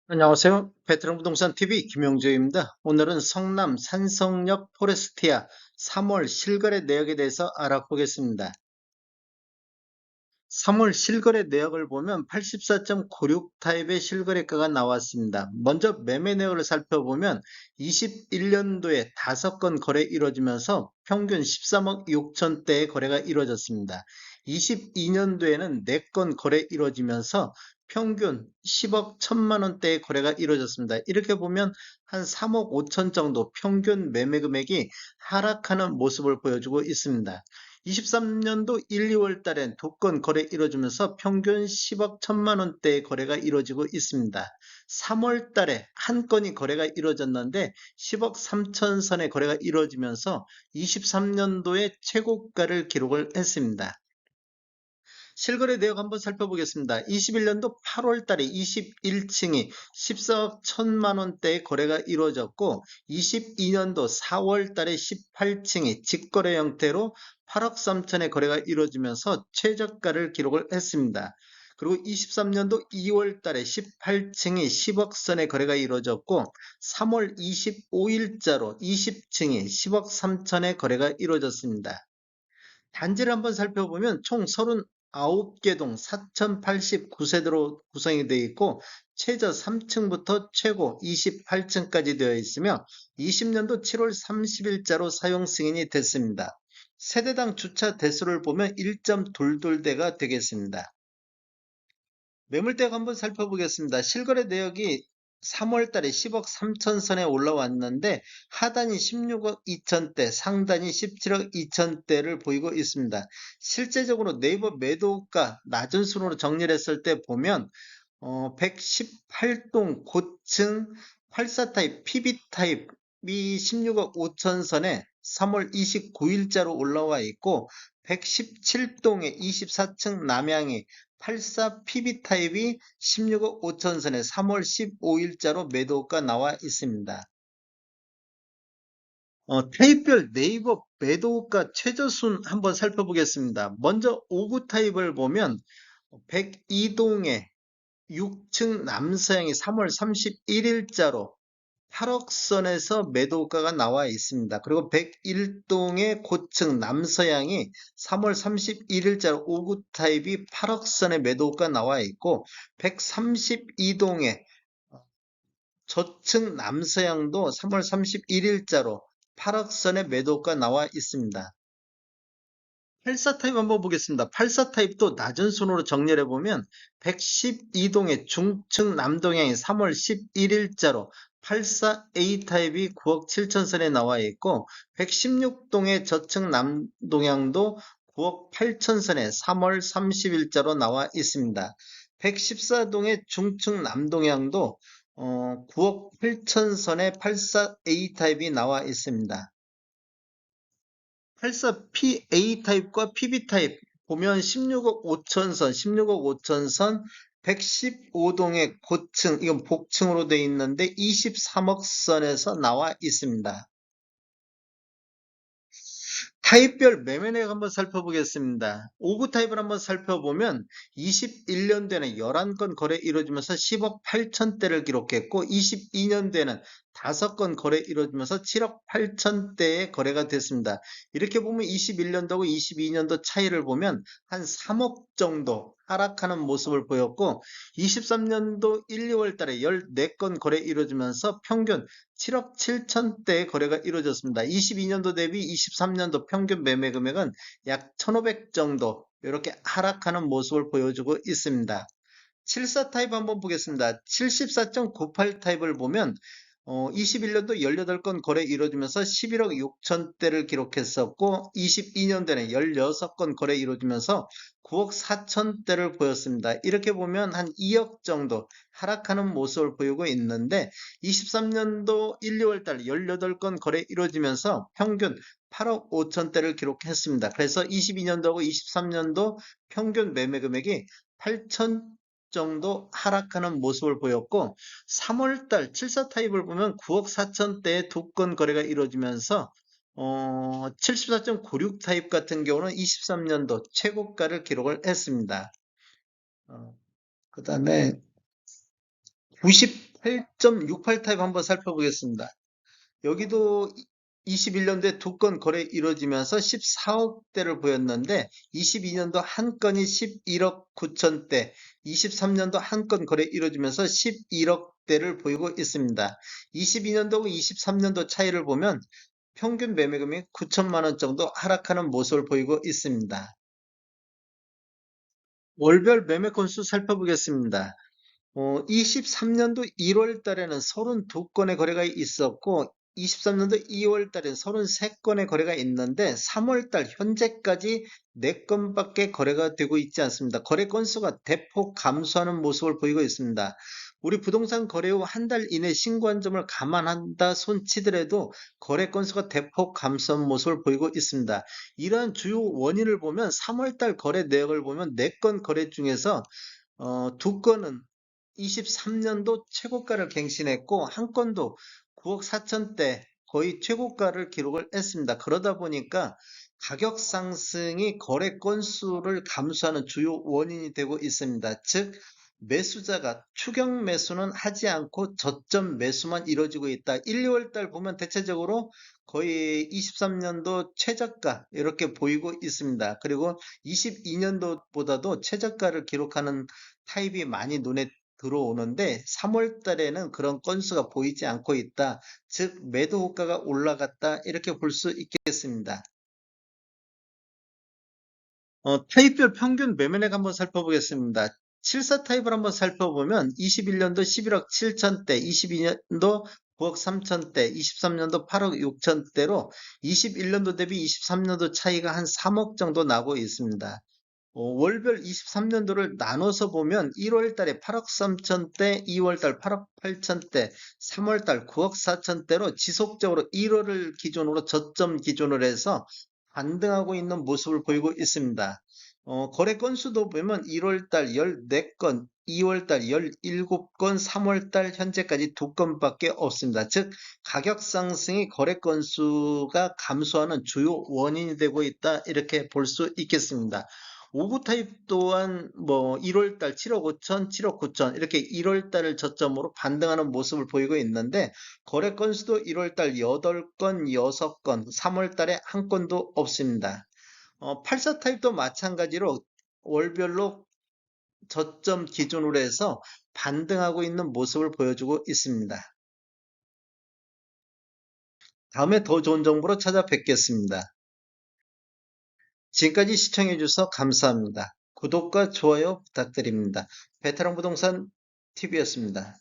안녕하세요. 베테랑 부동산 TV 김용재입니다. 오늘은 성남 산성역 포레스티아 3월 실거래 내역에 대해서 알아보겠습니다. 3월 실거래 내역을 보면 84.96 타입의 실거래가가 나왔습니다. 먼저 매매 내역을 살펴보면 21년도에 5건 거래 이루어지면서 평균 13억 6천대의 거래가 이루어졌습니다. 22년도에는 4건 거래 이루어지면서 평균 10억 1천만 원대의 거래가 이루어졌습니다. 이렇게 보면 한 3억 5천 정도 평균 매매 금액이 하락하는 모습을 보여주고 있습니다. 23년도 1, 2월 달엔 2건 거래 이루어지면서 평균 10억 1천만 원대의 거래가 이루어지고 있습니다. 3월 달에 한 건이 거래가 이루어졌는데 10억 3천 선의 거래가 이루어지면서 23년도에 최고가를 기록을 했습니다. 실거래 내역 한번 살펴보겠습니다. 21년도 8월 달에 21층이 14억 1천만 원대의 거래가 이루어졌고 22년도 4월 달에 18층이 직거래 형태로 8억 3천의 거래가 이루어지면서 최저가를 기록을 했습니다. 그리고 23년도 2월 달에 18층이 10억 선의 거래가 이루어졌고 3월 25일자로 20층이 10억 3천의 거래가 이루어졌습니다. 단지를 한번 살펴보면 총 39개 동 4089세대로 구성이 되어 있고 최저 3층부터 최고 28층까지 되어 있으며 20년도 7월 30일자로 사용 승인이 됐습니다. 세대당 주차 대수를 보면 1.22대가 되겠습니다. 매물대가 한번 살펴보겠습니다. 실거래 내역이 3월 달에 10억 3천 선에 올라왔는데 하단이 16억 2천대, 상단이 17억 2천대를 보이고 있습니다. 실제적으로 네이버 매도가 낮은 순으로 정리를 했을 때 보면 118동 고층 84타입 PB타입이 16억 5천 선에 3월 29일자로 올라와 있고 117동의 24층 남향이 84 PB타입이 16억 5천 선에 3월 15일자로 매도가 나와 있습니다. 타입별 네이버 매도가 최저순 한번 살펴보겠습니다. 먼저 5구 타입을 보면 102동의 6층 남서향이 3월 31일자로 8억 선에서 매도가가 나와 있습니다. 그리고 101동의 고층 남서향이 3월 31일자로 5구 타입이 8억 선의 매도가 나와 있고 132동의 저층 남서향도 3월 31일자로 8억 선의 매도가 나와 있습니다. 84 타입 한번 보겠습니다. 84 타입도 낮은 순으로 정리를 해보면 112동의 중층 남동향이 3월 11일자로 84A 타입이 9억 7천 선에 나와 있고 116동의 저층 남동향도 9억 8천 선에 3월 30일자로 나와 있습니다. 114동의 중층 남동향도 9억 8천 선에 84A 타입이 나와 있습니다. 84PA 타입과 PB 타입 보면 16억 5천 선, 16억 5천 선, 115동의 고층, 이건 복층으로 되어 있는데 23억 선에서 나와 있습니다. 타입별 매매 내역 한번 살펴보겠습니다. 5구 타입을 한번 살펴보면 21년도에는 11건 거래 이루어지면서 10억 8천대를 기록했고 22년도에는 5건 거래 이루어지면서 7억 8천대의 거래가 됐습니다. 이렇게 보면 21년도하고 22년도 차이를 보면 한 3억 정도 하락하는 모습을 보였고 23년도 1, 2월 달에 14건 거래 이루어지면서 평균 7억 7천대의 거래가 이루어졌습니다. 22년도 대비 23년도 평균 매매 금액은 약 1,500 정도 이렇게 하락하는 모습을 보여주고 있습니다. 74 타입 한번 보겠습니다. 74.98 타입을 보면 21년도 18건 거래 이루어지면서 11억 6천대를 기록했었고 22년도에는 16건 거래 이루어지면서 9억 4천대를 보였습니다. 이렇게 보면 한 2억 정도 하락하는 모습을 보이고 있는데 23년도 1, 2월 달 18건 거래 이루어지면서 평균 8억 5천대를 기록했습니다. 그래서 22년도하고 23년도 평균 매매 금액이 8천 정도 하락하는 모습을 보였고 3월달 74 타입을 보면 9억 4천대의 2건 거래가 이루어지면서 74.96 타입 같은 경우는 23년도 최고가를 기록을 했습니다. 그 다음에 8.68 타입 한번 살펴보겠습니다. 여기도 21년도에 두 건 거래 이루어지면서 14억대를 보였는데 22년도 한 건이 11억 9천대, 23년도 한 건 거래 이루어지면서 11억대를 보이고 있습니다. 22년도하고 23년도 차이를 보면 평균 매매금이 9천만 원 정도 하락하는 모습을 보이고 있습니다. 월별 매매 건수 살펴보겠습니다. 23년도 1월 달에는 32건의 거래가 있었고 23년도 2월 달엔 33건의 거래가 있는데 3월 달 현재까지 4건밖에 거래가 되고 있지 않습니다. 거래 건수가 대폭 감소하는 모습을 보이고 있습니다. 우리 부동산 거래 후 한 달 이내 신고한 점을 감안한다 손치더라도 거래 건수가 대폭 감소한 모습을 보이고 있습니다. 이러한 주요 원인을 보면 3월 달 거래 내역을 보면 4건 거래 중에서 2건은 23년도 최고가를 갱신했고 한 건도 9억 4천대 거의 최고가를 기록을 했습니다. 그러다 보니까 가격 상승이 거래 건수를 감소하는 주요 원인이 되고 있습니다. 즉 매수자가 추격 매수는 하지 않고 저점 매수만 이루어지고 있다. 1, 2월 달 보면 대체적으로 거의 23년도 최저가 이렇게 보이고 있습니다. 그리고 22년도보다도 최저가를 기록하는 타입이 많이 눈에 들어오는데 3월 달에는 그런 건수가 보이지 않고 있다. 즉 매도 호가가 올라갔다 이렇게 볼 수 있겠습니다. 타입별 평균 매매액 한번 살펴보겠습니다. 74 타입을 한번 살펴보면 21년도 11억 7천대, 22년도 9억 3천대, 23년도 8억 6천대로 21년도 대비 23년도 차이가 한 3억 정도 나고 있습니다. 월별 23년도를 나눠서 보면 1월 달에 8억 3천대, 2월 달 8억 8천대, 3월 달 9억 4천대로 지속적으로 1월을 기준으로 저점 기준으로 해서 반등하고 있는 모습을 보이고 있습니다. 거래 건수도 보면 1월 달 14건, 2월 달 17건, 3월 달 현재까지 2건밖에 없습니다. 즉 가격 상승이 거래 건수가 감소하는 주요 원인이 되고 있다 이렇게 볼 수 있겠습니다. 오구 타입 또한 뭐 1월 달 7억 5천, 7억 9천 이렇게 1월 달을 저점으로 반등하는 모습을 보이고 있는데 거래 건수도 1월 달 8건, 6건, 3월 달에 한 건도 없습니다. 84 타입도 마찬가지로 월별로 저점 기준으로 해서 반등하고 있는 모습을 보여주고 있습니다. 다음에 더 좋은 정보로 찾아뵙겠습니다. 지금까지 시청해 주셔서 감사합니다. 구독과 좋아요 부탁드립니다. 베테랑 부동산 TV였습니다.